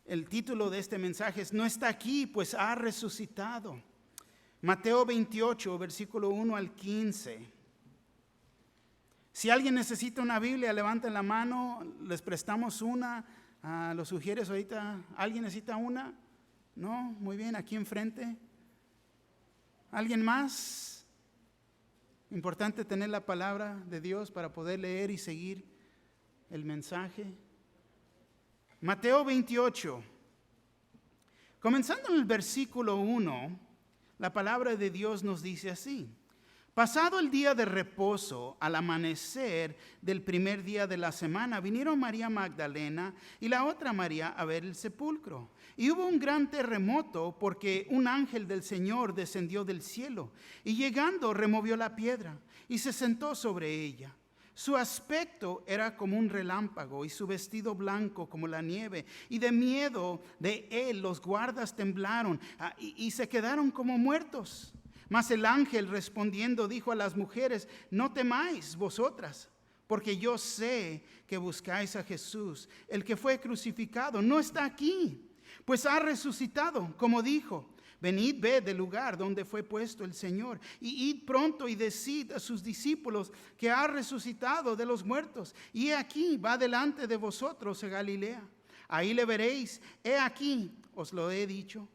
El título de este mensaje es "No está aquí, pues ha resucitado". Mateo 28, versículo 1 al 15. Si alguien necesita una Biblia, levanten la mano, les prestamos una. ¿Lo sugieres ahorita? ¿Alguien necesita una? No, muy bien, aquí enfrente. ¿Alguien más? Importante tener la palabra de Dios para poder leer y seguir el mensaje. Mateo 28. Comenzando en el versículo 1, la palabra de Dios nos dice así: pasado el día de reposo, al amanecer del primer día de la semana, vinieron María Magdalena y la otra María a ver el sepulcro. Y hubo un gran terremoto, porque un ángel del Señor descendió del cielo, y llegando removió la piedra y se sentó sobre ella. Su aspecto era como un relámpago y su vestido blanco como la nieve. Y de miedo de él los guardas temblaron y se quedaron como muertos. Mas el ángel respondiendo dijo a las mujeres: no temáis vosotras, porque yo sé que buscáis a Jesús, el que fue crucificado. No está aquí, pues ha resucitado, como dijo. Venid, ved del lugar donde fue puesto el Señor, y id pronto y decid a sus discípulos que ha resucitado de los muertos. Y he aquí, va delante de vosotros a Galilea. Ahí le veréis. He aquí, os lo he dicho.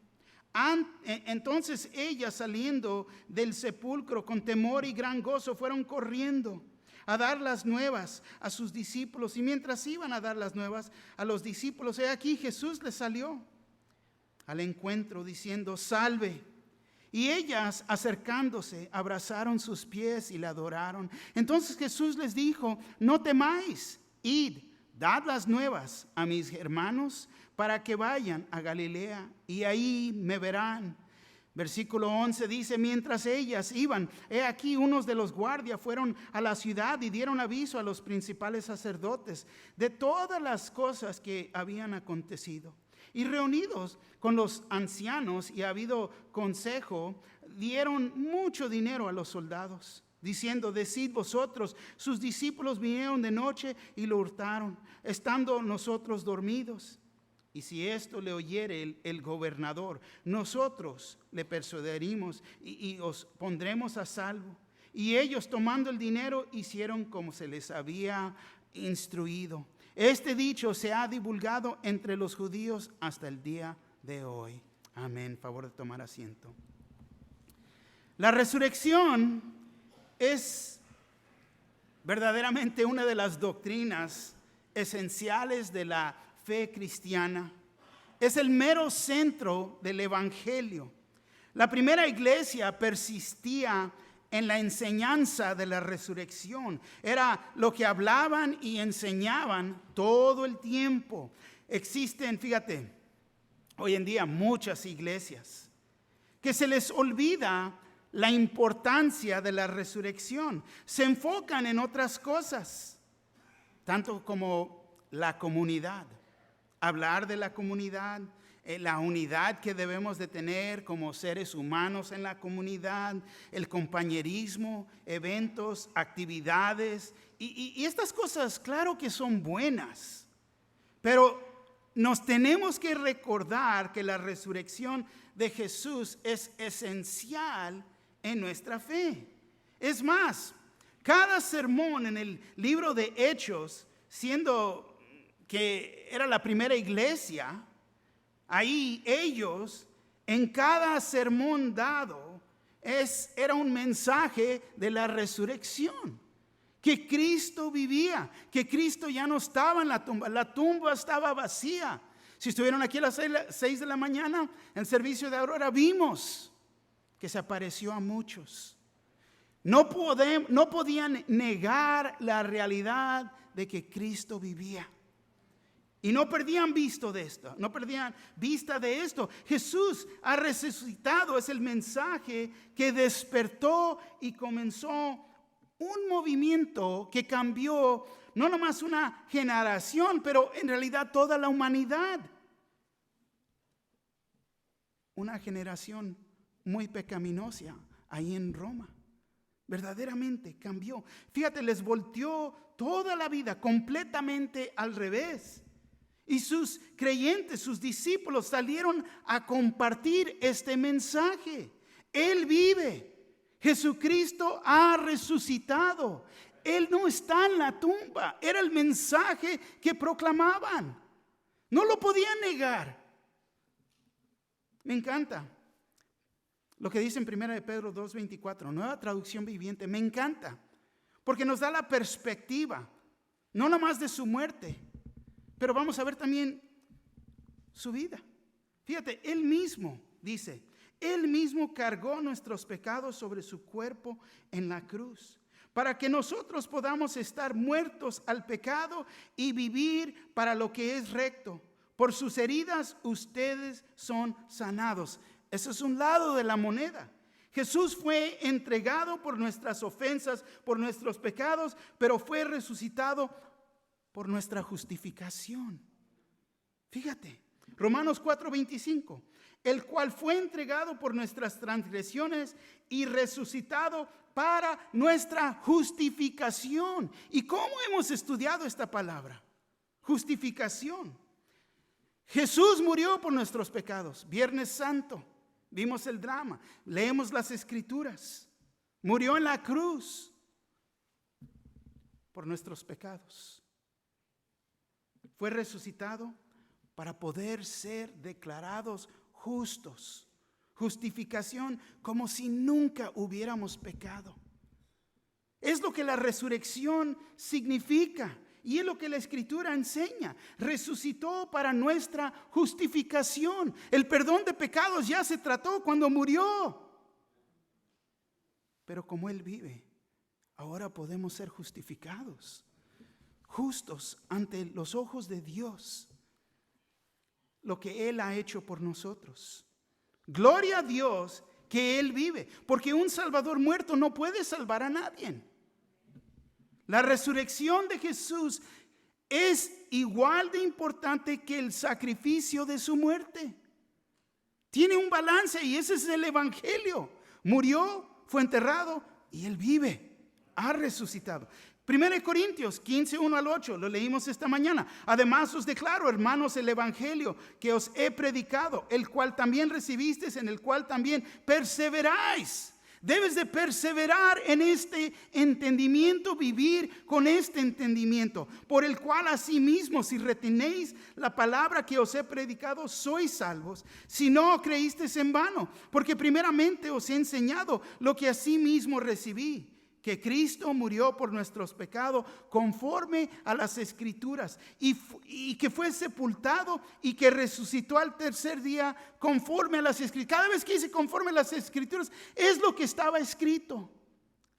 Entonces ellas, saliendo del sepulcro con temor y gran gozo, fueron corriendo a dar las nuevas a sus discípulos. Y mientras iban a dar las nuevas a los discípulos, he aquí Jesús les salió al encuentro diciendo: salve. Y ellas, acercándose, abrazaron sus pies y le adoraron. Entonces Jesús les dijo: no temáis, id, dad las nuevas a mis hermanos para que vayan a Galilea, y ahí me verán. Versículo 11 dice: mientras ellas iban, he aquí unos de los guardias fueron a la ciudad y dieron aviso a los principales sacerdotes de todas las cosas que habían acontecido. Y reunidos con los ancianos y habido consejo, dieron mucho dinero a los soldados, diciendo: decid vosotros, sus discípulos vinieron de noche y lo hurtaron, estando nosotros dormidos. Y si esto le oyere el gobernador, nosotros le persuadiremos y os pondremos a salvo. Y ellos, tomando el dinero, hicieron como se les había instruido. Este dicho se ha divulgado entre los judíos hasta el día de hoy. Amén. Favor de tomar asiento. La resurrección es verdaderamente una de las doctrinas esenciales de la fe cristiana. Es el mero centro del evangelio. La primera iglesia persistía en la enseñanza de la resurrección. Era lo que hablaban y enseñaban todo el tiempo. Existen, fíjate, hoy en día muchas iglesias que se les olvida la importancia de la resurrección. Se enfocan en otras cosas, tanto como la comunidad. Hablar de la comunidad, la unidad que debemos de tener como seres humanos en la comunidad, el compañerismo, eventos, actividades. Y estas cosas, claro que son buenas, pero nos tenemos que recordar que la resurrección de Jesús es esencial en nuestra fe. Es más, cada sermón en el libro de Hechos, siendo que era la primera iglesia, ahí ellos, en cada sermón dado, era un mensaje de la resurrección. Que Cristo vivía, que Cristo ya no estaba en la tumba estaba vacía. Si estuvieron aquí a las 6 de la mañana, en el servicio de Aurora, vimos que se apareció a muchos. No podían negar la realidad de que Cristo vivía. Y no perdían vista de esto. Jesús ha resucitado, es el mensaje que despertó y comenzó un movimiento que cambió no nomás una generación, pero en realidad toda la humanidad. Una generación muy pecaminosa ahí en Roma. Verdaderamente cambió. Fíjate, les volteó toda la vida completamente al revés. Y sus creyentes, sus discípulos salieron a compartir este mensaje. Él vive. Jesucristo ha resucitado. Él no está en la tumba. Era el mensaje que proclamaban. No lo podían negar. Me encanta lo que dice en 1 de Pedro 2:24, nueva traducción viviente. Me encanta porque nos da la perspectiva, no nada más de su muerte, pero vamos a ver también su vida. Fíjate, Él mismo dice, Él mismo cargó nuestros pecados sobre su cuerpo en la cruz, para que nosotros podamos estar muertos al pecado y vivir para lo que es recto. Por sus heridas ustedes son sanados. Ese es un lado de la moneda. Jesús fue entregado por nuestras ofensas, por nuestros pecados, pero fue resucitado por nuestra justificación. Fíjate, Romanos 4:25, el cual fue entregado por nuestras transgresiones y resucitado para nuestra justificación. ¿Y cómo hemos estudiado esta palabra? Justificación. Jesús murió por nuestros pecados. Viernes Santo, vimos el drama, leemos las Escrituras. Murió en la cruz por nuestros pecados. Fue resucitado para poder ser declarados justos. Justificación como si nunca hubiéramos pecado. Es lo que la resurrección significa. Y es lo que la Escritura enseña. Resucitó para nuestra justificación. El perdón de pecados ya se trató cuando murió. Pero como Él vive, ahora podemos ser justificados, justos ante los ojos de Dios. Lo que Él ha hecho por nosotros. Gloria a Dios que Él vive, porque un Salvador muerto no puede salvar a nadie. La resurrección de Jesús es igual de importante que el sacrificio de su muerte. Tiene un balance y ese es el Evangelio. Murió, fue enterrado y Él vive. Ha resucitado. 1 Corintios 15:1-8, lo leímos esta mañana. Además os declaro, hermanos, el Evangelio que os he predicado, el cual también recibisteis, en el cual también perseveráis. Debes de perseverar en este entendimiento, vivir con este entendimiento, por el cual asimismo, si retenéis la palabra que os he predicado, sois salvos. Si no, creísteis en vano, porque primeramente os he enseñado lo que asimismo recibí, que Cristo murió por nuestros pecados conforme a las Escrituras, y que fue sepultado y que resucitó al tercer día conforme a las Escrituras. Cada vez que dice conforme a las Escrituras, es lo que estaba escrito.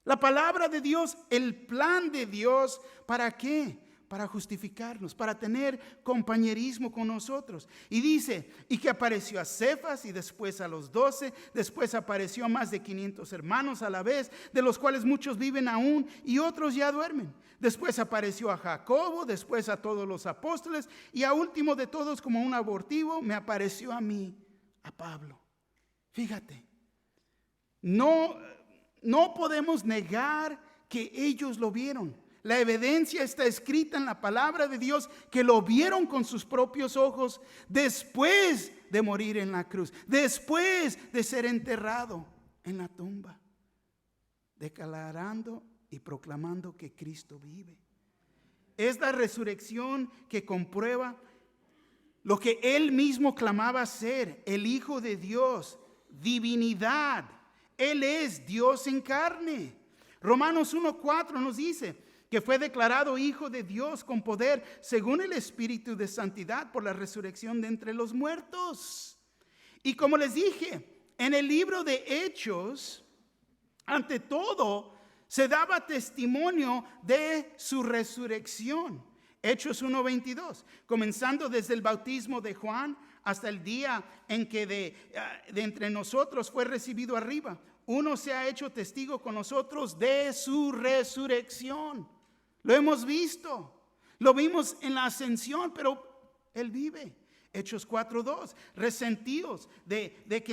La palabra de Dios, el plan de Dios, ¿para qué? Para justificarnos, para tener compañerismo con nosotros. Y dice, y que apareció a Cefas y después a los 12, después apareció a más de 500 hermanos a la vez, de los cuales muchos viven aún y otros ya duermen. Después apareció a Jacobo, después a todos los apóstoles y a último de todos, como un abortivo, me apareció a mí, a Pablo. Fíjate, no podemos negar que ellos lo vieron. La evidencia está escrita en la palabra de Dios, que lo vieron con sus propios ojos después de morir en la cruz, después de ser enterrado en la tumba, declarando y proclamando que Cristo vive. Es la resurrección que comprueba lo que Él mismo clamaba ser, el Hijo de Dios, divinidad. Él es Dios en carne. Romanos 1:4 nos dice que fue declarado Hijo de Dios con poder según el Espíritu de Santidad por la resurrección de entre los muertos. Y como les dije, en el libro de Hechos, ante todo, se daba testimonio de su resurrección. Hechos 1:22, comenzando desde el bautismo de Juan hasta el día en que de entre nosotros fue recibido arriba. Uno se ha hecho testigo con nosotros de su resurrección. Lo hemos visto, lo vimos en la ascensión, pero Él vive. Hechos 4:2, resentidos de que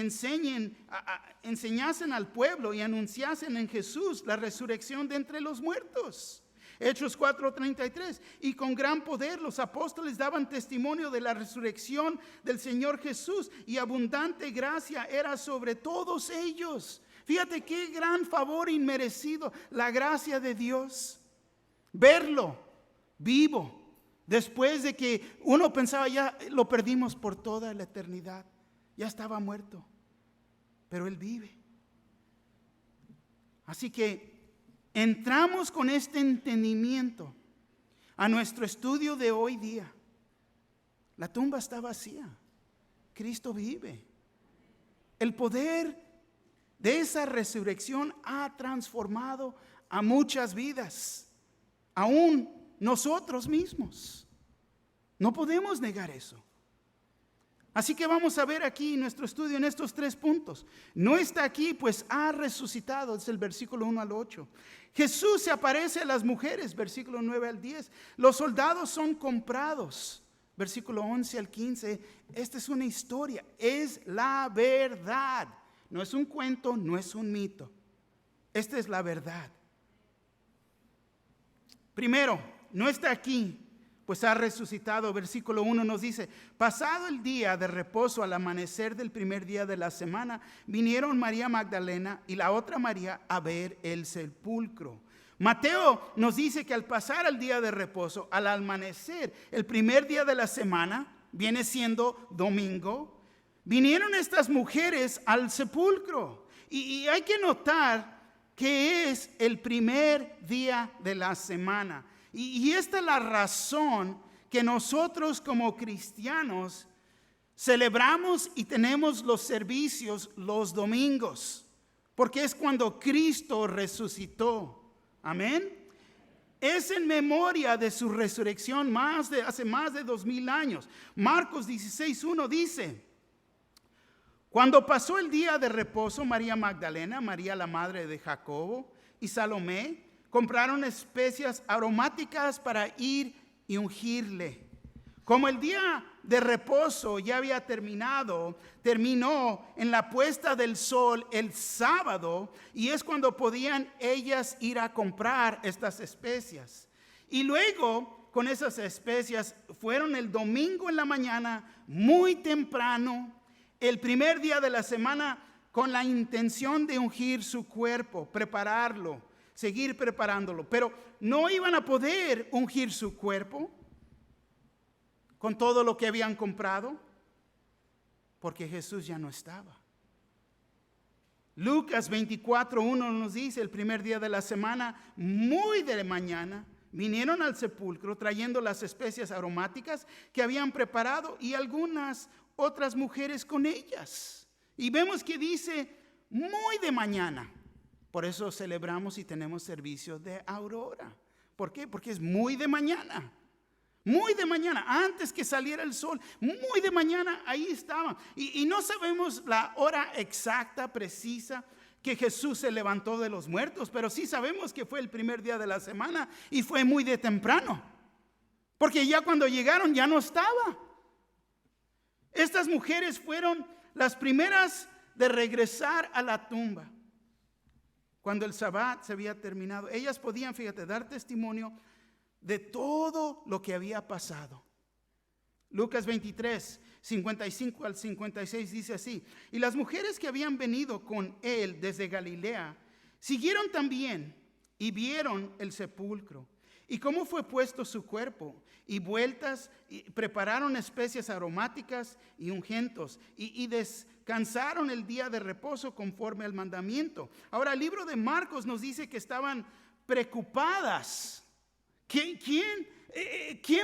enseñasen al pueblo y anunciasen en Jesús la resurrección de entre los muertos. Hechos 4:33. Y con gran poder los apóstoles daban testimonio de la resurrección del Señor Jesús, y abundante gracia era sobre todos ellos. Fíjate qué gran favor inmerecido, la gracia de Dios. Verlo vivo, después de que uno pensaba ya lo perdimos por toda la eternidad, ya estaba muerto, pero Él vive. Así que entramos con este entendimiento a nuestro estudio de hoy día. La tumba está vacía, Cristo vive. El poder de esa resurrección ha transformado a muchas vidas, aún nosotros mismos. No podemos negar eso. Así que vamos a ver aquí nuestro estudio en estos 3 puntos. No está aquí, pues ha resucitado, es el versículo 1 al 8. Jesús se aparece a las mujeres, versículo 9 al 10. Los soldados son comprados, versículo 11 al 15. Esta es una historia, es la verdad. No es un cuento, no es un mito. Esta es la verdad. Primero, no está aquí, pues ha resucitado. Versículo 1 nos dice: pasado el día de reposo, al amanecer del primer día de la semana, vinieron María Magdalena y la otra María a ver el sepulcro. Mateo nos dice que al pasar el día de reposo, al amanecer, el primer día de la semana, viene siendo domingo, vinieron estas mujeres al sepulcro. Y hay que notar que es el primer día de la semana. Y esta es la razón que nosotros como cristianos celebramos y tenemos los servicios los domingos, porque es cuando Cristo resucitó. Amén. Es en memoria de su resurrección hace más de 2000 años. Marcos 16:1 dice: cuando pasó el día de reposo, María Magdalena, María la madre de Jacobo y Salomé compraron especias aromáticas para ir y ungirle. Como el día de reposo ya había terminó en la puesta del sol el sábado, y es cuando podían ellas ir a comprar estas especias. Y luego con esas especias fueron el domingo en la mañana, muy temprano, el primer día de la semana, con la intención de ungir su cuerpo, prepararlo, seguir preparándolo. Pero no iban a poder ungir su cuerpo con todo lo que habían comprado, porque Jesús ya no estaba. Lucas 24:1 nos dice: el primer día de la semana, muy de mañana, vinieron al sepulcro trayendo las especias aromáticas que habían preparado, y algunas otras mujeres con ellas. Y vemos que dice muy de mañana. Por eso celebramos y tenemos servicios de aurora. ¿Por qué? Porque es muy de mañana. Muy de mañana, antes que saliera el sol, muy de mañana, ahí estaban. Y no sabemos la hora exacta, precisa, que Jesús se levantó de los muertos, pero sí sabemos que fue el primer día de la semana y fue muy de temprano, porque ya cuando llegaron ya no estaba. Estas mujeres fueron las primeras de regresar a la tumba cuando el Sabbat se había terminado. Ellas podían, fíjate, dar testimonio de todo lo que había pasado. Lucas 23, 55 al 56 dice así: y las mujeres que habían venido con él desde Galilea siguieron también y vieron el sepulcro y cómo fue puesto su cuerpo, y vueltas y prepararon especias aromáticas y ungüentos, y descansaron el día de reposo conforme al mandamiento. Ahora el libro de Marcos nos dice que estaban preocupadas. ¿Quién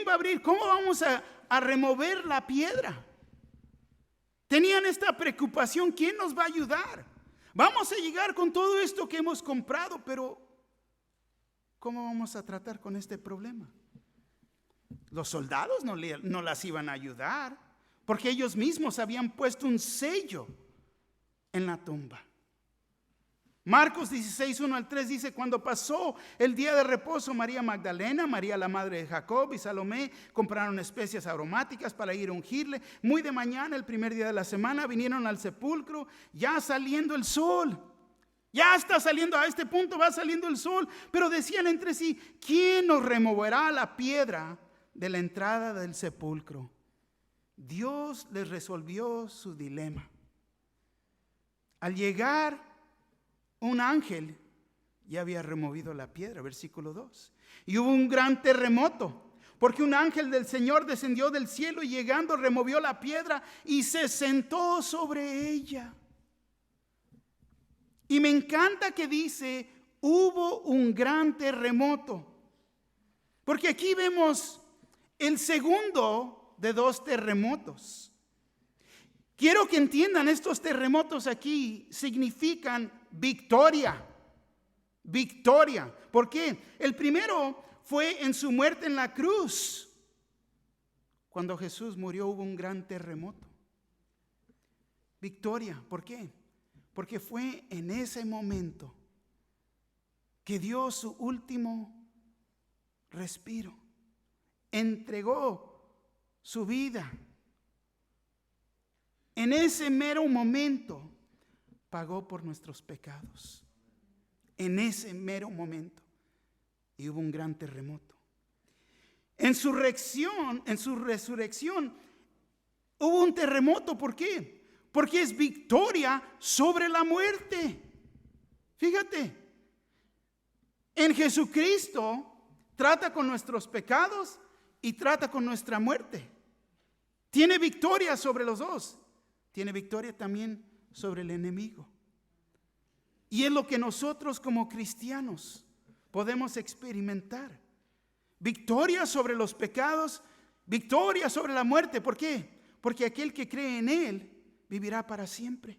va a abrir? ¿Cómo vamos a remover la piedra? Tenían esta preocupación: ¿quién nos va a ayudar? Vamos a llegar con todo esto que hemos comprado, pero ¿cómo vamos a tratar con este problema? Los soldados no las iban a ayudar, porque ellos mismos habían puesto un sello en la tumba. Marcos 16, 1 al 3 dice: cuando pasó el día de reposo, María Magdalena, María la madre de Jacob y Salomé compraron especias aromáticas para ir a ungirle. Muy de mañana, el primer día de la semana, vinieron al sepulcro, ya saliendo el sol. Ya está saliendo a este punto, va saliendo el sol. Pero decían entre sí, ¿quién nos removerá la piedra de la entrada del sepulcro? Dios les resolvió su dilema. Al llegar, un ángel ya había removido la piedra, versículo 2. Y hubo un gran terremoto, porque un ángel del Señor descendió del cielo y llegando removió la piedra y se sentó sobre ella. Y me encanta que dice, hubo un gran terremoto. Porque aquí vemos el segundo de 2 terremotos. Quiero que entiendan, estos terremotos aquí significan victoria. Victoria. ¿Por qué? El primero fue en su muerte en la cruz. Cuando Jesús murió hubo un gran terremoto. Victoria. ¿Por qué? Porque fue en ese momento que dio su último respiro. Entregó su vida. En ese mero momento pagó por nuestros pecados. En ese mero momento. Y hubo un gran terremoto. En su resurrección hubo un terremoto. ¿Por qué? Porque es victoria sobre la muerte. Fíjate, en Jesucristo trata con nuestros pecados y trata con nuestra muerte. Tiene victoria sobre los dos. Tiene victoria también sobre el enemigo. Y es lo que nosotros como cristianos podemos experimentar. Victoria sobre los pecados, victoria sobre la muerte. ¿Por qué? Porque aquel que cree en Él vivirá para siempre.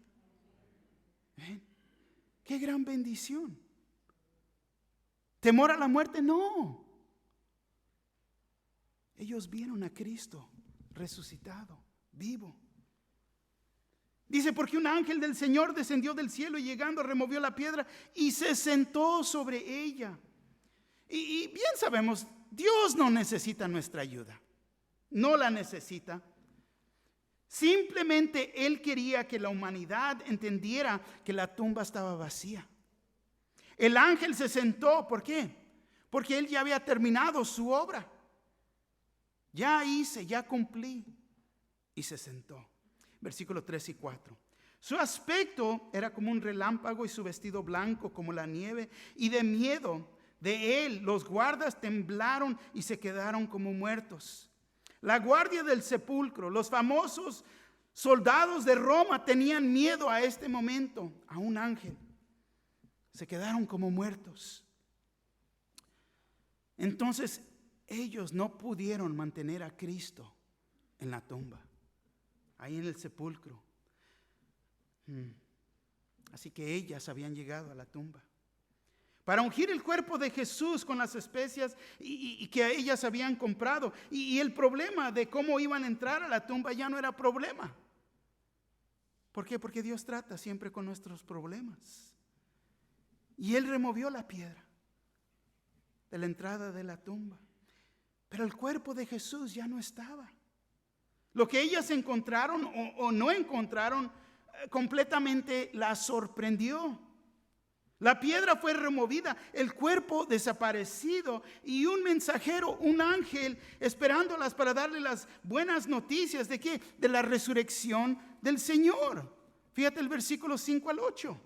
¿Ven? ¡Qué gran bendición! ¿Temor a la muerte? No. Ellos vieron a Cristo resucitado, vivo. Dice, porque un ángel del Señor descendió del cielo y llegando removió la piedra y se sentó sobre ella. Y bien sabemos, Dios no necesita nuestra ayuda. No la necesita. Simplemente Él quería que la humanidad entendiera que la tumba estaba vacía. El ángel se sentó, ¿por qué? Porque Él ya había terminado su obra. Ya hice, ya cumplí. Y se sentó. Versículos 3 y 4. Su aspecto era como un relámpago y su vestido blanco como la nieve. Y de miedo de Él los guardas temblaron y se quedaron como muertos. La guardia del sepulcro, los famosos soldados de Roma tenían miedo a este momento, a un ángel. Se quedaron como muertos. Entonces ellos no pudieron mantener a Cristo en la tumba, ahí en el sepulcro. Así que ellas habían llegado a la tumba para ungir el cuerpo de Jesús con las especias y que ellas habían comprado. Y el problema de cómo iban a entrar a la tumba ya no era problema. ¿Por qué? Porque Dios trata siempre con nuestros problemas. Y Él removió la piedra de la entrada de la tumba. Pero el cuerpo de Jesús ya no estaba. Lo que ellas encontraron o no encontraron completamente las sorprendió. La piedra fue removida, el cuerpo desaparecido y un mensajero, un ángel, esperándolas para darle las buenas noticias ¿de qué? De la resurrección del Señor. Fíjate el versículo 5 al 8.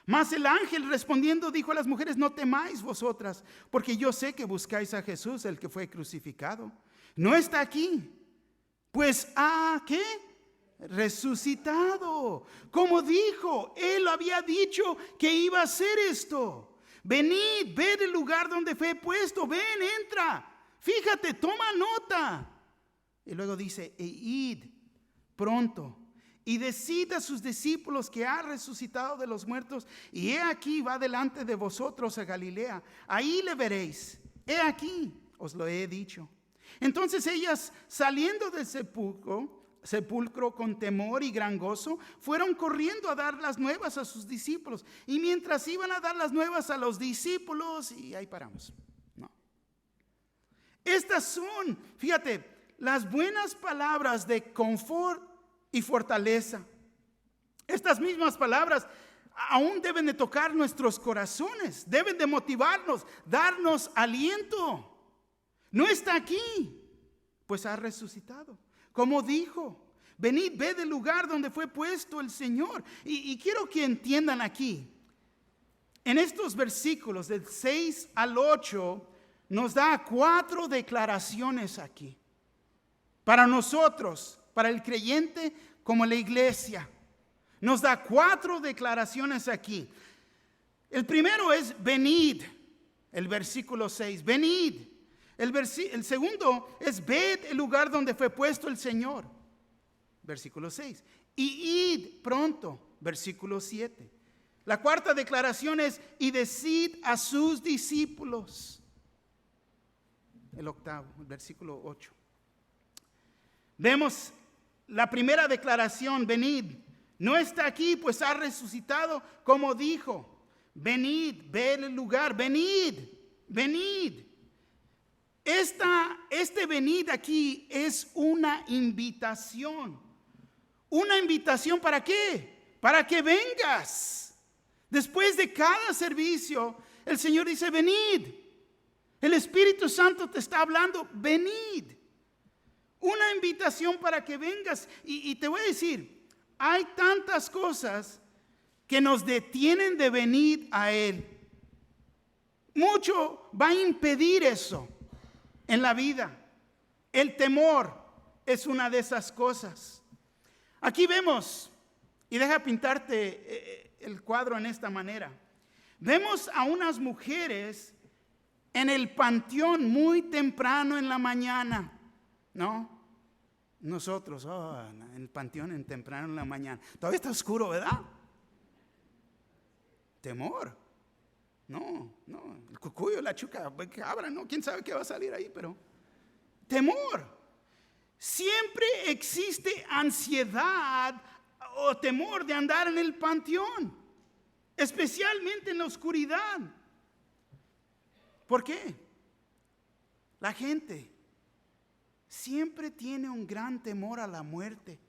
Mas el ángel respondiendo dijo a las mujeres: no temáis vosotras, porque yo sé que buscáis a Jesús, el que fue crucificado. No está aquí, pues ¿qué? Resucitado. Como dijo, Él había dicho que iba a hacer esto. Venid, ved el lugar donde fue puesto. Ven, entra. Fíjate, toma nota. Y luego dice: e id pronto y decid a sus discípulos que ha resucitado de los muertos, y he aquí va delante de vosotros a Galilea. Ahí le veréis. He aquí, os lo he dicho. Entonces ellas, saliendo del sepulcro con temor y gran gozo, fueron corriendo a dar las nuevas a sus discípulos. Y mientras iban a dar las nuevas a los discípulos, y ahí paramos. No. Estas son, fíjate, las buenas palabras de confort y fortaleza. Estas mismas palabras aún deben de tocar nuestros corazones, deben de motivarnos, darnos aliento. No está aquí, pues ha resucitado. Como dijo, venid, ved el lugar donde fue puesto el Señor. Y quiero que entiendan aquí, en estos versículos del 6 al 8, nos da 4 declaraciones aquí. Para nosotros, para el creyente como la iglesia, nos da 4 declaraciones aquí. El primero es venid, el versículo 6, venid. El segundo es ved el lugar donde fue puesto el Señor, versículo 6. Y id pronto, versículo 7. La cuarta declaración es y decid a sus discípulos. El octavo, el versículo 8. Vemos la primera declaración, venid. No está aquí, pues ha resucitado, como dijo. Venid, ved el lugar, venid, venid. Este venid aquí es una invitación. ¿Una invitación para qué? Para que vengas. Después de cada servicio, el Señor dice, venid. El Espíritu Santo te está hablando, venid. Una invitación para que vengas. Y te voy a decir, hay tantas cosas que nos detienen de venir a Él. Mucho va a impedir eso en la vida. El temor es una de esas cosas. Aquí vemos, y deja pintarte el cuadro en esta manera. Vemos a unas mujeres en el panteón muy temprano en la mañana, ¿no? Nosotros, en el panteón en temprano en la mañana. Todavía está oscuro, ¿verdad? Temor. No, el cucuyo, la chuca, cabra, no, quién sabe qué va a salir ahí, pero temor. Siempre existe ansiedad o temor de andar en el panteón, especialmente en la oscuridad. ¿Por qué? La gente siempre tiene un gran temor a la muerte.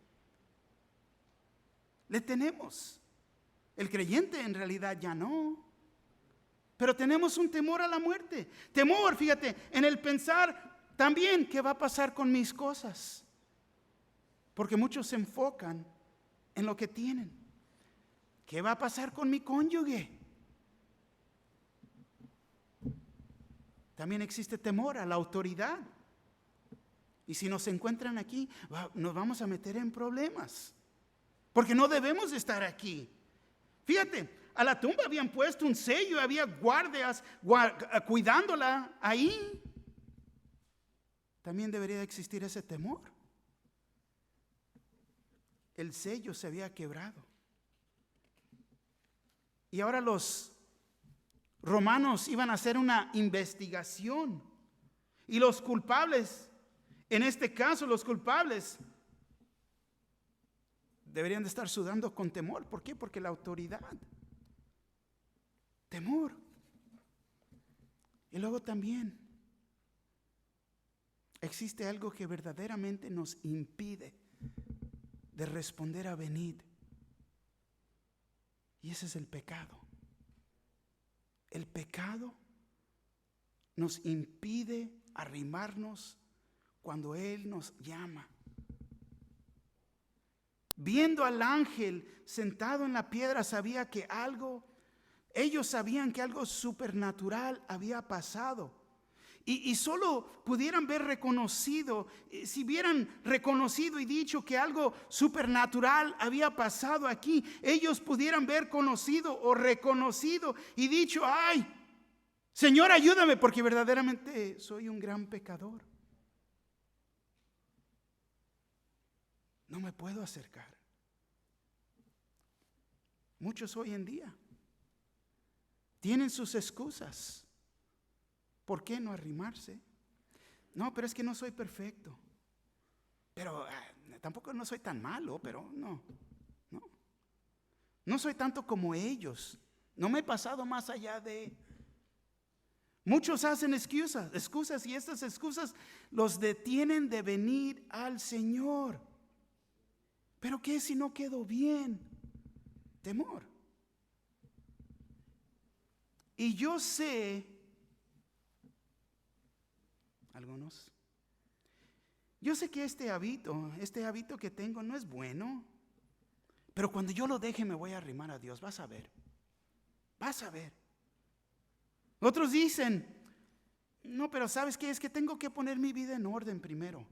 Le tenemos. El creyente en realidad ya no. Pero tenemos un temor a la muerte. Temor, fíjate, en el pensar también qué va a pasar con mis cosas. Porque muchos se enfocan en lo que tienen. ¿Qué va a pasar con mi cónyuge? También existe temor a la autoridad. Y si nos encuentran aquí, nos vamos a meter en problemas. Porque no debemos estar aquí. Fíjate, a la tumba habían puesto un sello, había guardias cuidándola ahí. También debería existir ese temor. El sello se había quebrado. Y ahora los romanos iban a hacer una investigación. Y los culpables, en este caso los culpables, deberían de estar sudando con temor. ¿Por qué? Porque la autoridad. Temor. Y luego también existe algo que verdaderamente nos impide de responder a venid. Y ese es el pecado. El pecado nos impide arrimarnos cuando Él nos llama. Viendo al ángel sentado en la piedra, ellos sabían que algo supernatural había pasado. Y solo pudieran ver reconocido, si hubieran reconocido y dicho que algo supernatural había pasado aquí, ellos pudieran ver conocido o reconocido y dicho, ay, Señor, ayúdame porque verdaderamente soy un gran pecador. No me puedo acercar. Muchos hoy en día tienen sus excusas. ¿Por qué no arrimarse? No, pero es que no soy perfecto. Pero tampoco no soy tan malo, pero no. No soy tanto como ellos. No me he pasado más allá de. Muchos hacen excusas y estas excusas los detienen de venir al Señor. ¿Pero qué si no quedo bien? Temor. Y yo sé, algunos, yo sé que este hábito que tengo no es bueno, pero cuando yo lo deje me voy a arrimar a Dios, vas a ver. Otros dicen, no, pero ¿sabes qué? Es que tengo que poner mi vida en orden primero.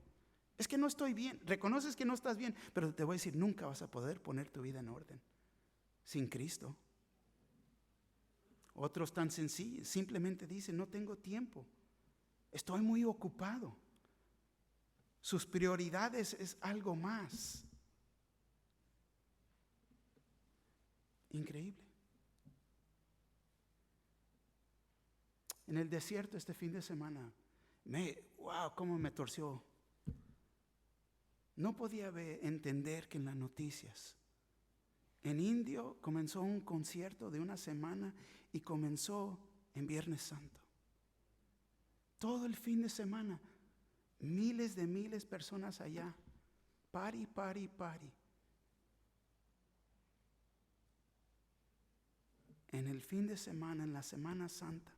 Es que no estoy bien. Reconoces que no estás bien, pero te voy a decir, nunca vas a poder poner tu vida en orden sin Cristo. Otros tan sencillos, simplemente dicen, no tengo tiempo. Estoy muy ocupado. Sus prioridades es algo más. Increíble. En el desierto este fin de semana, wow, cómo me torció. No podía entender que en las noticias, en Indio comenzó un concierto de una semana y comenzó en Viernes Santo. Todo el fin de semana, miles de personas allá, party. En el fin de semana, en la Semana Santa,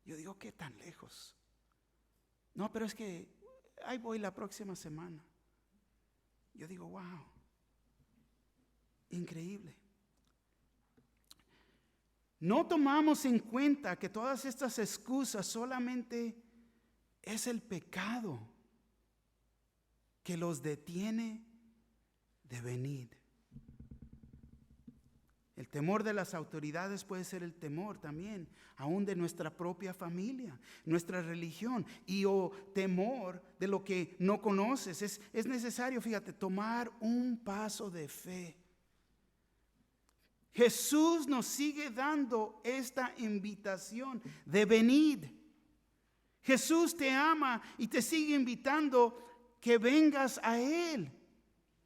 yo digo, ¿qué tan lejos? No, pero es que ahí voy la próxima semana. Yo digo, wow, increíble. No tomamos en cuenta que todas estas excusas solamente es el pecado que los detiene de venir. El temor de las autoridades puede ser el temor también, aún de nuestra propia familia, nuestra religión, o temor de lo que no conoces. Es necesario, fíjate, tomar un paso de fe. Jesús nos sigue dando esta invitación de venid. Jesús te ama y te sigue invitando que vengas a Él.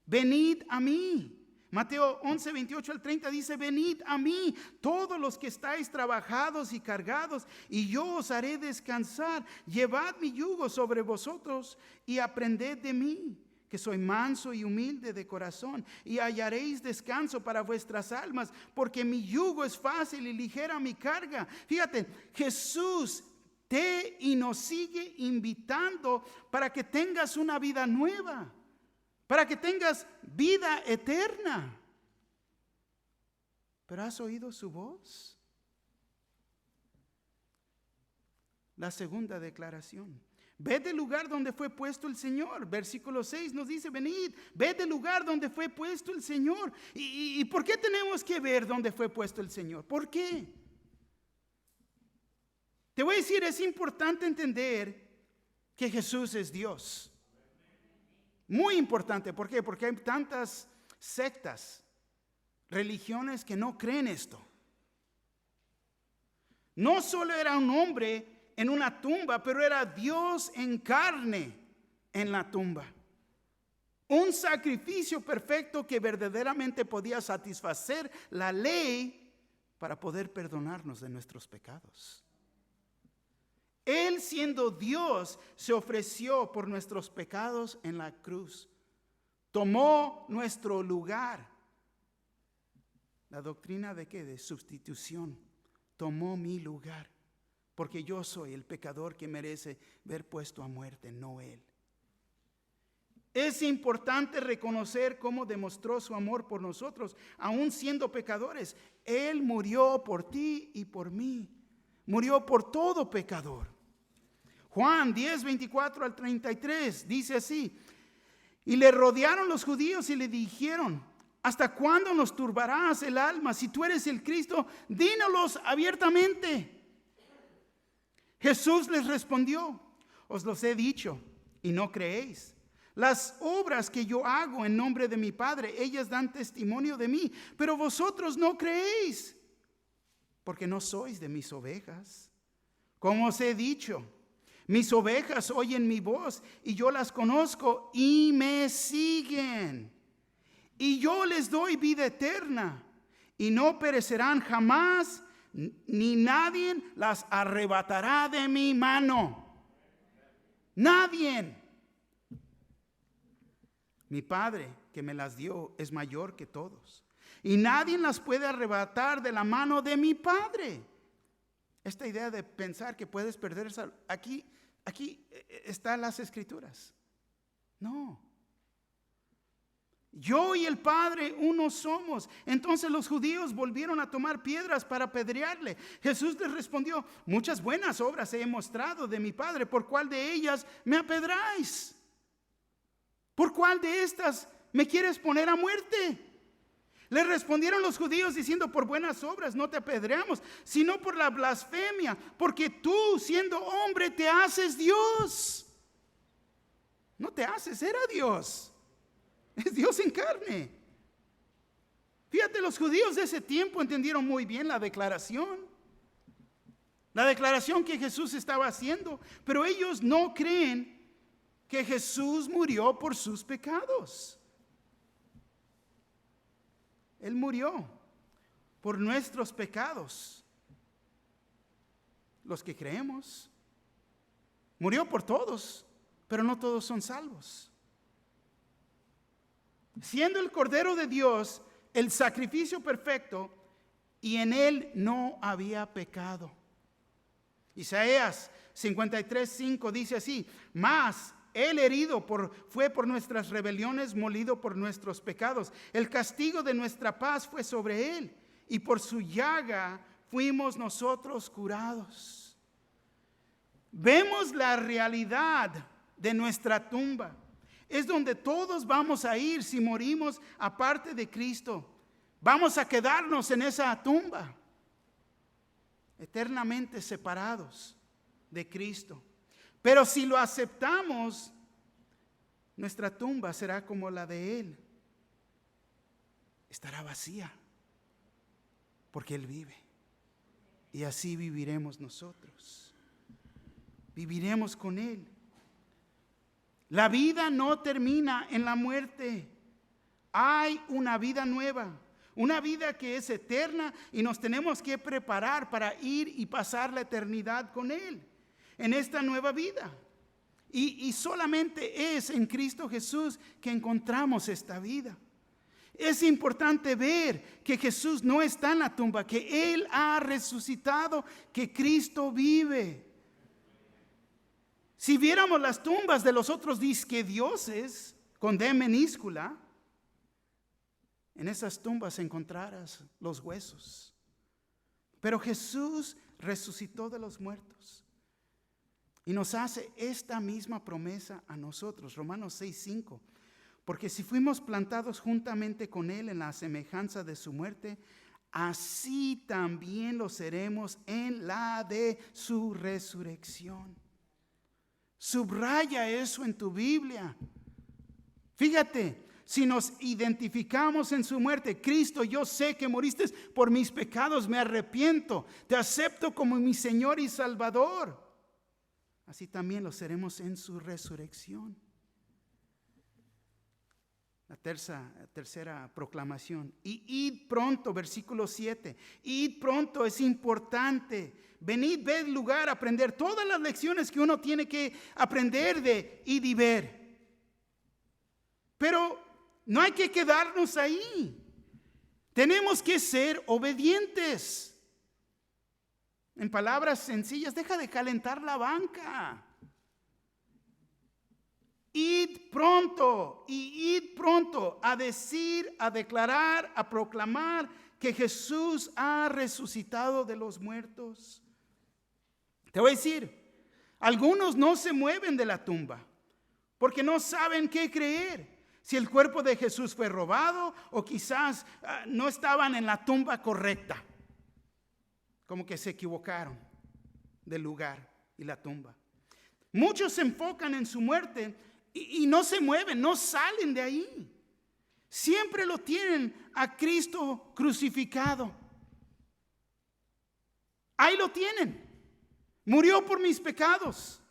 Venid a mí. Mateo 11, 28 al 30 dice, venid a mí, todos los que estáis trabajados y cargados, y yo os haré descansar. Llevad mi yugo sobre vosotros y aprended de mí, que soy manso y humilde de corazón, y hallaréis descanso para vuestras almas, porque mi yugo es fácil y ligera mi carga. Fíjate, Jesús y nos sigue invitando para que tengas una vida nueva, para que tengas vida eterna. ¿Pero has oído su voz? La segunda declaración. Ved del lugar donde fue puesto el Señor. Versículo 6 nos dice, venid, ved del lugar donde fue puesto el Señor. ¿Y por qué tenemos que ver dónde fue puesto el Señor? ¿Por qué? Te voy a decir, es importante entender que Jesús es Dios. Muy importante. ¿Por qué? Porque hay tantas sectas, religiones que no creen esto. No solo era un hombre en una tumba, pero era Dios en carne en la tumba. Un sacrificio perfecto que verdaderamente podía satisfacer la ley para poder perdonarnos de nuestros pecados. Él, siendo Dios, se ofreció por nuestros pecados en la cruz. Tomó nuestro lugar. La doctrina de ¿qué? De sustitución. Tomó mi lugar. Porque yo soy el pecador que merece ver puesto a muerte, no Él. Es importante reconocer cómo demostró su amor por nosotros, aún siendo pecadores. Él murió por ti y por mí. Murió por todo pecador. Juan 10, 24 al 33 dice así: y le rodearon los judíos y le dijeron: ¿hasta cuándo nos turbarás el alma? Si tú eres el Cristo, dínoslos abiertamente. Jesús les respondió: os los he dicho y no creéis. Las obras que yo hago en nombre de mi Padre, ellas dan testimonio de mí, pero vosotros no creéis, porque no sois de mis ovejas. Como os he dicho, mis ovejas oyen mi voz y yo las conozco y me siguen. Y yo les doy vida eterna y no perecerán jamás, ni nadie las arrebatará de mi mano. Nadie. Mi Padre que me las dio es mayor que todos, y nadie las puede arrebatar de la mano de mi Padre. Esta idea de pensar que puedes perder esa... Aquí están las Escrituras. No. Yo y el Padre uno somos. Entonces los judíos volvieron a tomar piedras para apedrearle. Jesús les respondió: muchas buenas obras he mostrado de mi Padre. ¿Por cuál de ellas me apedráis? ¿Por cuál de estas me quieres poner a muerte? Le respondieron los judíos diciendo: por buenas obras no te apedreamos, sino por la blasfemia, porque tú, siendo hombre, te haces Dios. No te haces, era Dios. Es Dios en carne. Fíjate, los judíos de ese tiempo entendieron muy bien la declaración que Jesús estaba haciendo, pero ellos no creen que Jesús murió por sus pecados. Él murió por nuestros pecados, los que creemos. Murió por todos, pero no todos son salvos. Siendo el Cordero de Dios el sacrificio perfecto, y en él no había pecado. Isaías 53:5 dice así: mas él herido fue por nuestras rebeliones, molido por nuestros pecados. El castigo de nuestra paz fue sobre él, y por su llaga fuimos nosotros curados. Vemos la realidad de nuestra tumba. Es donde todos vamos a ir si morimos aparte de Cristo. Vamos a quedarnos en esa tumba, eternamente separados de Cristo. Pero si lo aceptamos, nuestra tumba será como la de Él. Estará vacía, porque Él vive. Y así viviremos nosotros. Viviremos con Él. La vida no termina en la muerte. Hay una vida nueva. Una vida que es eterna, y nos tenemos que preparar para ir y pasar la eternidad con Él en esta nueva vida. Y solamente es en Cristo Jesús que encontramos esta vida. Es importante ver que Jesús no está en la tumba, que Él ha resucitado, que Cristo vive. Si viéramos las tumbas de los otros disque dioses con D minúscula, en esas tumbas encontrarás los huesos. Pero Jesús resucitó de los muertos y nos hace esta misma promesa a nosotros. Romanos 6:5. Porque si fuimos plantados juntamente con Él en la semejanza de su muerte, así también lo seremos en la de su resurrección. Subraya eso en tu Biblia. Fíjate, si nos identificamos en su muerte: Cristo, yo sé que moriste por mis pecados, me arrepiento, te acepto como mi Señor y Salvador. Así también lo seremos en su resurrección. La tercera proclamación: y id pronto, versículo 7. Id pronto es importante. Venid, ved lugar, aprender todas las lecciones que uno tiene que aprender de id y ver. Pero no hay que quedarnos ahí. Tenemos que ser obedientes. En palabras sencillas, deja de calentar la banca. Id pronto, y id pronto a decir, a declarar, a proclamar que Jesús ha resucitado de los muertos. Te voy a decir, algunos no se mueven de la tumba porque no saben qué creer. Si el cuerpo de Jesús fue robado, o quizás no estaban en la tumba correcta. Como que se equivocaron del lugar y la tumba. Muchos se enfocan en su muerte y no se mueven, no salen de ahí. Siempre lo tienen a Cristo crucificado. Ahí lo tienen. Murió por mis pecados,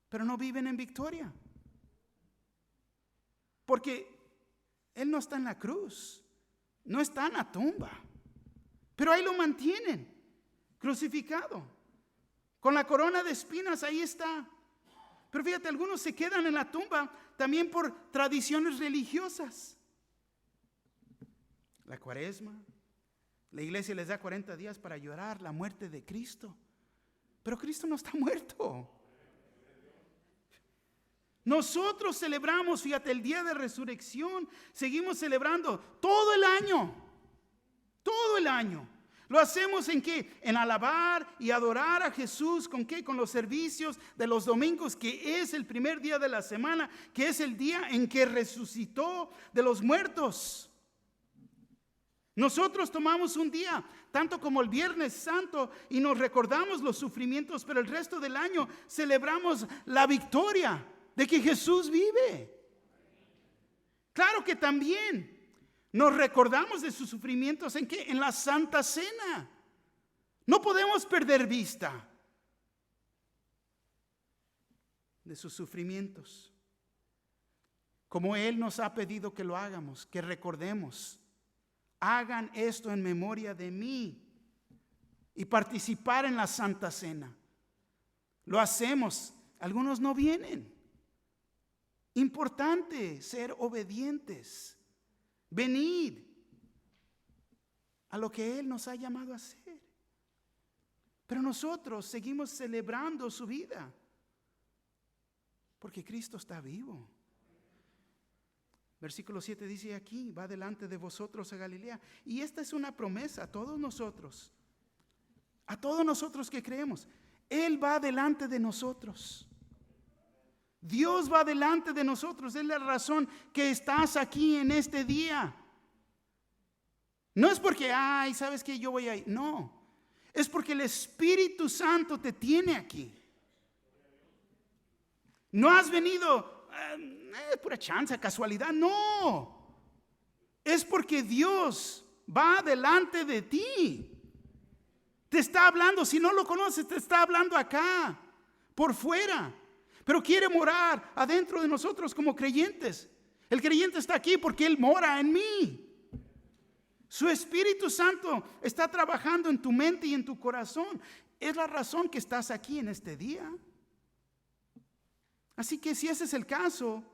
pero no viven en victoria. Porque Él no está en la cruz, no está en la tumba, pero ahí lo mantienen, crucificado, con la corona de espinas, ahí está. Pero fíjate, algunos se quedan en la tumba también por tradiciones religiosas. La Cuaresma, La iglesia les da 40 días para llorar la muerte de Cristo. Pero Cristo no está muerto. Nosotros celebramos, fíjate, el día de resurrección. Seguimos celebrando todo el año. Todo el año. ¿Lo hacemos en qué? En alabar y adorar a Jesús. ¿Con qué? Con los servicios de los domingos, que es el primer día de la semana, que es el día en que resucitó de los muertos. Nosotros tomamos un día, tanto como el Viernes Santo, y nos recordamos los sufrimientos, pero el resto del año celebramos la victoria de que Jesús vive. Claro que también nos recordamos de sus sufrimientos ¿en qué? En la Santa Cena. No podemos perder vista de sus sufrimientos. Como Él nos ha pedido que lo hagamos, que recordemos. Hagan esto en memoria de mí. Y participar en la Santa Cena. Lo hacemos. Algunos no vienen. Importante ser obedientes. Venid a lo que Él nos ha llamado a hacer. Pero nosotros seguimos celebrando su vida. Porque Cristo está vivo. Versículo 7 dice aquí, va delante de vosotros a Galilea. Y esta es una promesa a todos nosotros que creemos. Él va delante de nosotros. Dios va delante de nosotros. Es la razón que estás aquí en este día. No es porque, ¿sabes qué? Yo voy a ir. No, es porque el Espíritu Santo te tiene aquí. No has venido pura chance, casualidad. No, es porque Dios va delante de ti. Te está hablando. Si no lo conoces, te está hablando acá, por fuera. Pero quiere morar adentro de nosotros como creyentes. El creyente está aquí porque Él mora en mí. Su Espíritu Santo está trabajando en tu mente y en tu corazón. Es la razón que estás aquí en este día. Así que si ese es el caso,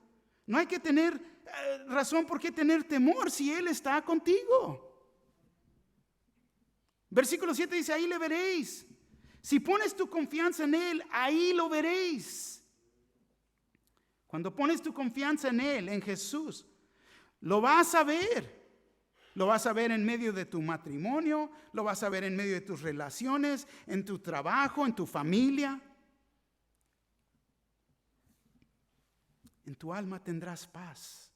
no hay que tener razón por qué tener temor si Él está contigo. Versículo 7 dice, ahí le veréis. Si pones tu confianza en Él, ahí lo veréis. Cuando pones tu confianza en Él, en Jesús, lo vas a ver. Lo vas a ver en medio de tu matrimonio, lo vas a ver en medio de tus relaciones, en tu trabajo, en tu familia. En tu alma tendrás paz.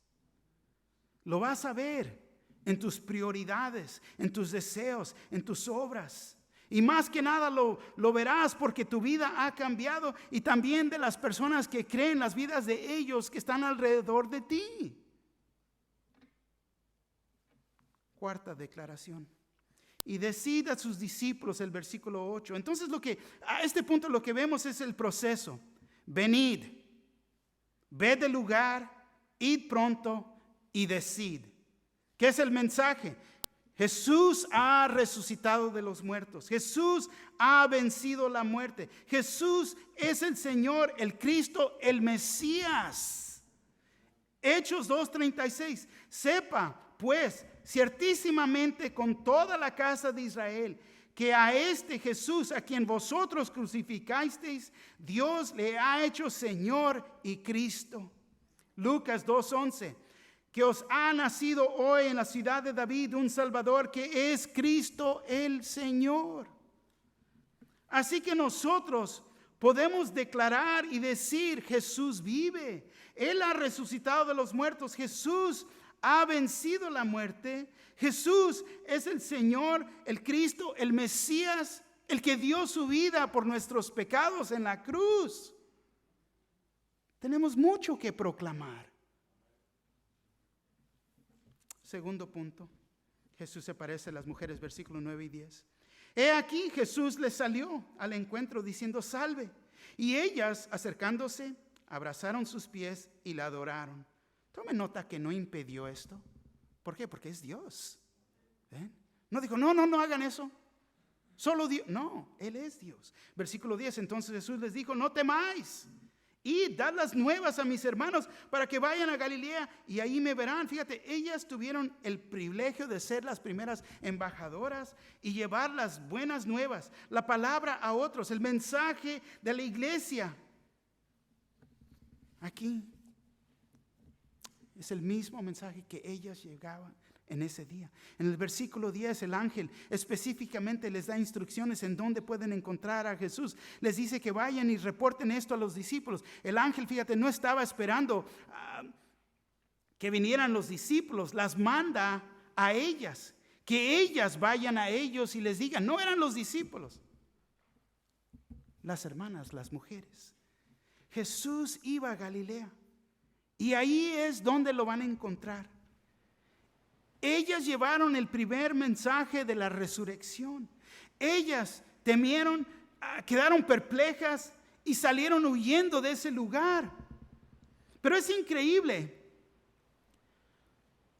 Lo vas a ver en tus prioridades, en tus deseos, en tus obras. Y más que nada lo verás porque tu vida ha cambiado y también de las personas que creen, las vidas de ellos que están alrededor de ti. Cuarta declaración. Y decida a sus discípulos, el versículo 8. Entonces a este punto lo que vemos es el proceso. Venid, ved del lugar, id pronto y decid. ¿Qué es el mensaje? Jesús ha resucitado de los muertos. Jesús ha vencido la muerte. Jesús es el Señor, el Cristo, el Mesías. Hechos 2:36. Sepa, pues, ciertísimamente con toda la casa de Israel, que a este Jesús, a quien vosotros crucificasteis, Dios le ha hecho Señor y Cristo. Lucas 2:11. Que os ha nacido hoy en la ciudad de David un Salvador, que es Cristo el Señor. Así que nosotros podemos declarar y decir, Jesús vive. Él ha resucitado de los muertos. Jesús ha vencido la muerte. Jesús es el Señor, el Cristo, el Mesías, el que dio su vida por nuestros pecados en la cruz. Tenemos mucho que proclamar. Segundo punto, Jesús se parece a las mujeres, versículos 9 y 10. He aquí Jesús les salió al encuentro diciendo salve. Y ellas, acercándose, abrazaron sus pies y la adoraron. Tome nota que no impidió esto. ¿Por qué? Porque es Dios. ¿Ven? No dijo, no hagan eso. Solo Dios. No, Él es Dios. Versículo 10, entonces Jesús les dijo, no temáis. Y dad las nuevas a mis hermanos para que vayan a Galilea y ahí me verán. Fíjate, ellas tuvieron el privilegio de ser las primeras embajadoras y llevar las buenas nuevas, la palabra a otros, el mensaje de la iglesia. Aquí es el mismo mensaje que ellas llegaban en ese día. En el versículo 10, el ángel específicamente les da instrucciones en dónde pueden encontrar a Jesús. Les dice que vayan y reporten esto a los discípulos. El ángel, fíjate, no estaba esperando que vinieran los discípulos. Las manda a ellas, que ellas vayan a ellos y les digan. No eran los discípulos, las hermanas, las mujeres. Jesús iba a Galilea y ahí es donde lo van a encontrar. Ellas llevaron el primer mensaje de la resurrección. Ellas temieron, quedaron perplejas y salieron huyendo de ese lugar. Pero es increíble.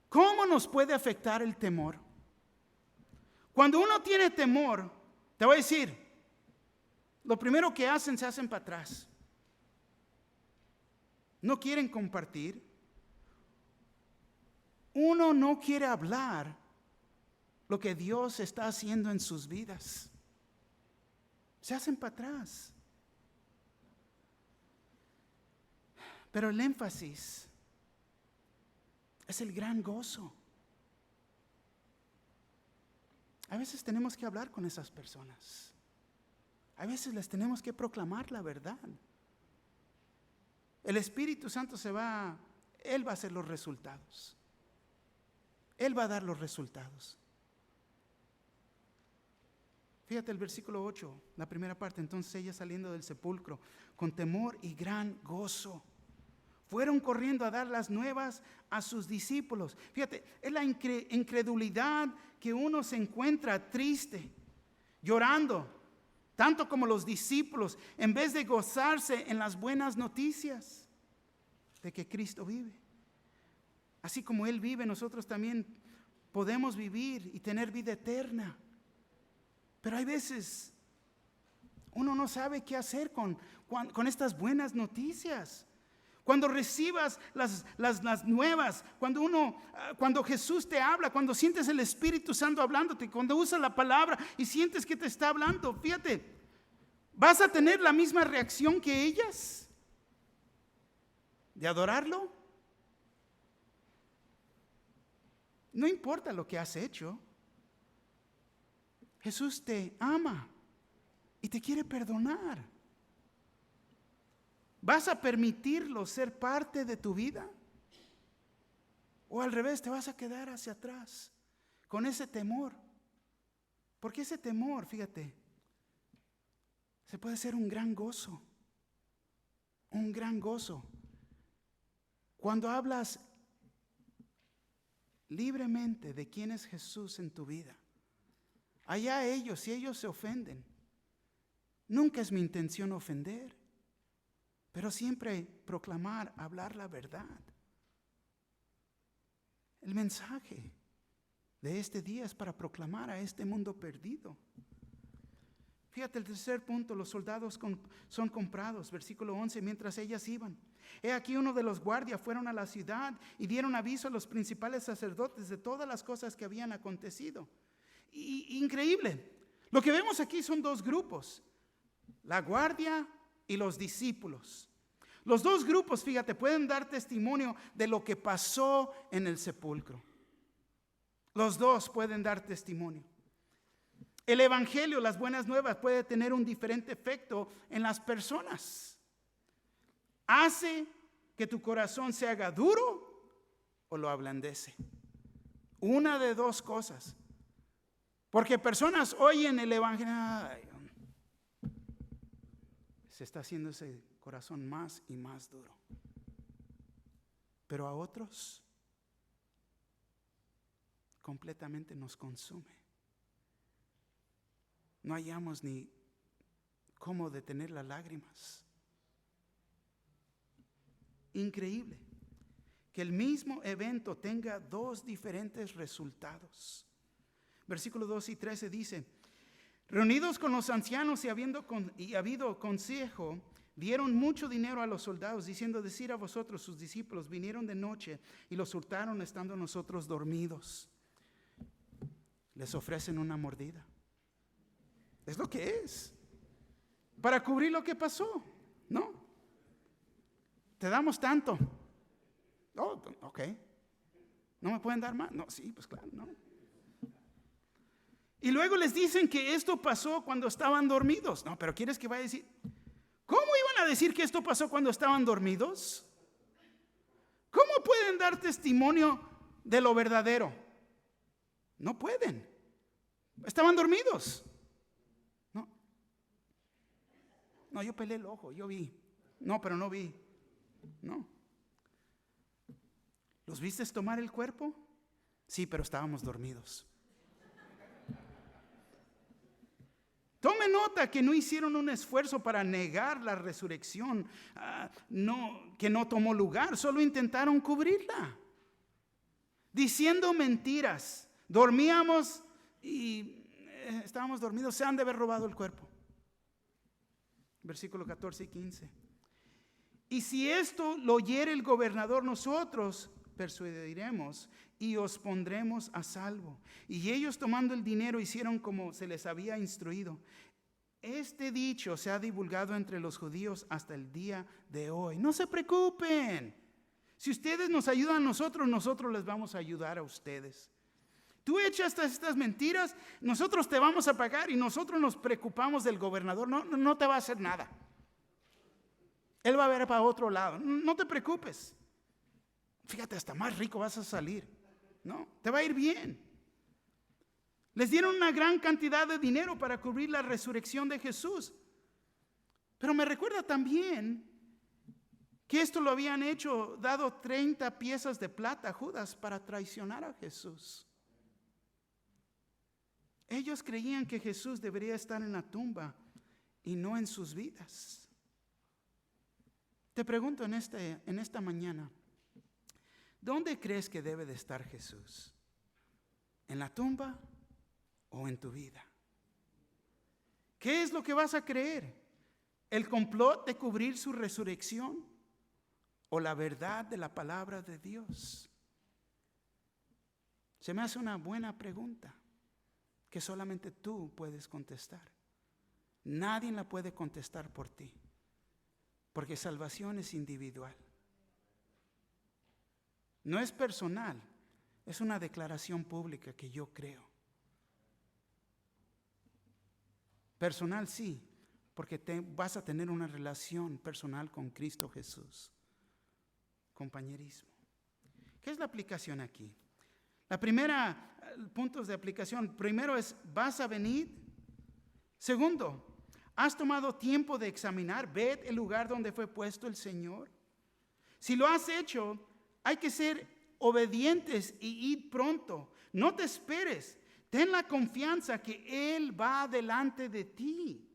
¿Cómo nos puede afectar el temor? Cuando uno tiene temor, te voy a decir, lo primero que hacen, se hacen para atrás. No quieren compartir. Uno no quiere hablar lo que Dios está haciendo en sus vidas. Se hacen para atrás. Pero el énfasis es el gran gozo. A veces tenemos que hablar con esas personas. A veces les tenemos que proclamar la verdad. El Espíritu Santo Él va a hacer los resultados. Él va a dar los resultados. Fíjate el versículo 8, la primera parte. Entonces ellas, saliendo del sepulcro con temor y gran gozo, fueron corriendo a dar las nuevas a sus discípulos. Fíjate, es la incredulidad que uno se encuentra triste, llorando, tanto como los discípulos, en vez de gozarse en las buenas noticias de que Cristo vive. Así como Él vive, nosotros también podemos vivir y tener vida eterna. Pero hay veces uno no sabe qué hacer con estas buenas noticias. Cuando recibas las nuevas, cuando Jesús te habla, cuando sientes el Espíritu Santo hablándote, cuando usas la palabra y sientes que te está hablando, fíjate, ¿vas a tener la misma reacción que ellas? ¿De adorarlo? No importa lo que has hecho. Jesús te ama y te quiere perdonar. ¿Vas a permitirlo ser parte de tu vida? ¿O al revés, te vas a quedar hacia atrás con ese temor? Porque ese temor, fíjate, se puede ser un gran gozo. Un gran gozo. Cuando hablas libremente de quién es Jesús en tu vida. Allá ellos, si ellos se ofenden. Nunca es mi intención ofender, pero siempre proclamar, hablar la verdad. El mensaje de este día es para proclamar a este mundo perdido. Fíjate el tercer punto, los soldados son comprados. Versículo 11, mientras ellas iban. He aquí uno de los guardias fueron a la ciudad y dieron aviso a los principales sacerdotes de todas las cosas que habían acontecido. Increíble. Lo que vemos aquí son dos grupos. La guardia y los discípulos. Los dos grupos, fíjate, pueden dar testimonio de lo que pasó en el sepulcro. Los dos pueden dar testimonio. El evangelio, las buenas nuevas, puede tener un diferente efecto en las personas. Hace que tu corazón se haga duro o lo ablandece. Una de dos cosas. Porque personas oyen el evangelio, se está haciendo ese corazón más y más duro. Pero a otros completamente nos consume. No hallamos ni cómo detener las lágrimas. Increíble que el mismo evento tenga dos diferentes resultados. Versículos 2 y 13 dice: reunidos con los ancianos y habido consejo, Dieron mucho dinero a los soldados, diciendo: decir a vosotros, sus discípulos, vinieron de noche y los hurtaron estando nosotros dormidos. Les ofrecen una mordida. Es lo que es. Para cubrir lo que pasó, ¿no? Te damos tanto. Oh, ok. ¿No me pueden dar más? No, sí, pues claro, no. Y luego les dicen que esto pasó cuando estaban dormidos. No, pero ¿quieres que vaya a decir? ¿Cómo iban a decir que esto pasó cuando estaban dormidos? ¿Cómo pueden dar testimonio de lo verdadero? No pueden. Estaban dormidos. No, yo pelé el ojo, yo vi. No, pero no vi. No. ¿Los viste tomar el cuerpo? Sí, pero estábamos dormidos. Tome nota que no hicieron un esfuerzo para negar la resurrección, que no tomó lugar, solo intentaron cubrirla, diciendo mentiras. Dormíamos y estábamos dormidos, se han de haber robado el cuerpo. Versículo 14 y 15. Y si esto lo oyere el gobernador, nosotros persuadiremos y os pondremos a salvo. Y ellos, tomando el dinero, hicieron como se les había instruido. Este dicho se ha divulgado entre los judíos hasta el día de hoy. No se preocupen. Si ustedes nos ayudan a nosotros, nosotros les vamos a ayudar a ustedes. Tú echas estas mentiras, nosotros te vamos a pagar y nosotros nos preocupamos del gobernador. No te va a hacer nada. Él va a ver para otro lado. No te preocupes. Fíjate, hasta más rico vas a salir. No, te va a ir bien. Les dieron una gran cantidad de dinero para cubrir la resurrección de Jesús. Pero me recuerda también que esto lo habían hecho, dado 30 piezas de plata a Judas para traicionar a Jesús. Ellos creían que Jesús debería estar en la tumba y no en sus vidas. Te pregunto en esta mañana, ¿dónde crees que debe de estar Jesús? ¿En la tumba o en tu vida? ¿Qué es lo que vas a creer? ¿El complot de cubrir su resurrección o la verdad de la palabra de Dios? Se me hace una buena pregunta que solamente tú puedes contestar. Nadie la puede contestar por ti, porque salvación es individual. No es personal, es una declaración pública que yo creo. Personal sí, porque vas a tener una relación personal con Cristo Jesús. Compañerismo. ¿Qué es la aplicación aquí? La primera, puntos de aplicación. Primero es, ¿vas a venir? Segundo, ¿has tomado tiempo de examinar? ¿Ved el lugar donde fue puesto el Señor? Si lo has hecho, hay que ser obedientes y ir pronto. No te esperes. Ten la confianza que Él va delante de ti.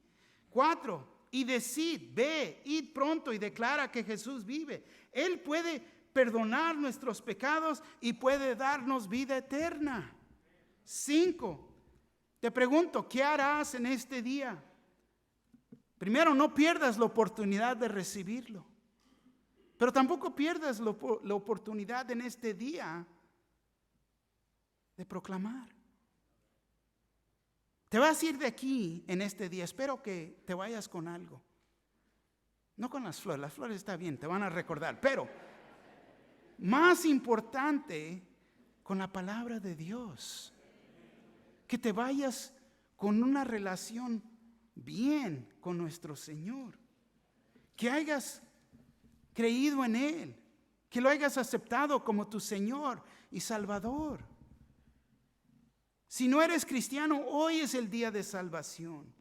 4, y decid, ve, id pronto y declara que Jesús vive. Él puede perdonar nuestros pecados y puede darnos vida eterna. 5, te pregunto, ¿qué harás en este día? Primero, no pierdas la oportunidad de recibirlo, pero tampoco pierdas la oportunidad en este día de proclamar. Te vas a ir de aquí en este día. Espero que te vayas con algo. No con las flores está bien, te van a recordar, pero más importante, con la palabra de Dios. Que te vayas con una relación bien con nuestro Señor. Que hayas creído en Él. Que lo hayas aceptado como tu Señor y Salvador. Si no eres cristiano, hoy es el día de salvación.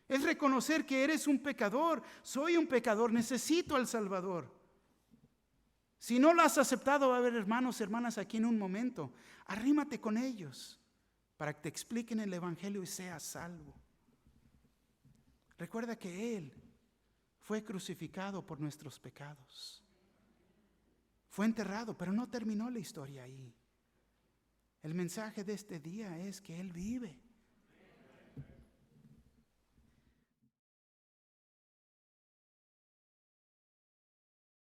Es reconocer que eres un pecador. Soy un pecador, necesito al Salvador. Si no lo has aceptado, va a haber hermanos, hermanas aquí en un momento. Arrímate con ellos para que te expliquen el Evangelio y seas salvo. Recuerda que Él fue crucificado por nuestros pecados. Fue enterrado, pero no terminó la historia ahí. El mensaje de este día es que Él vive.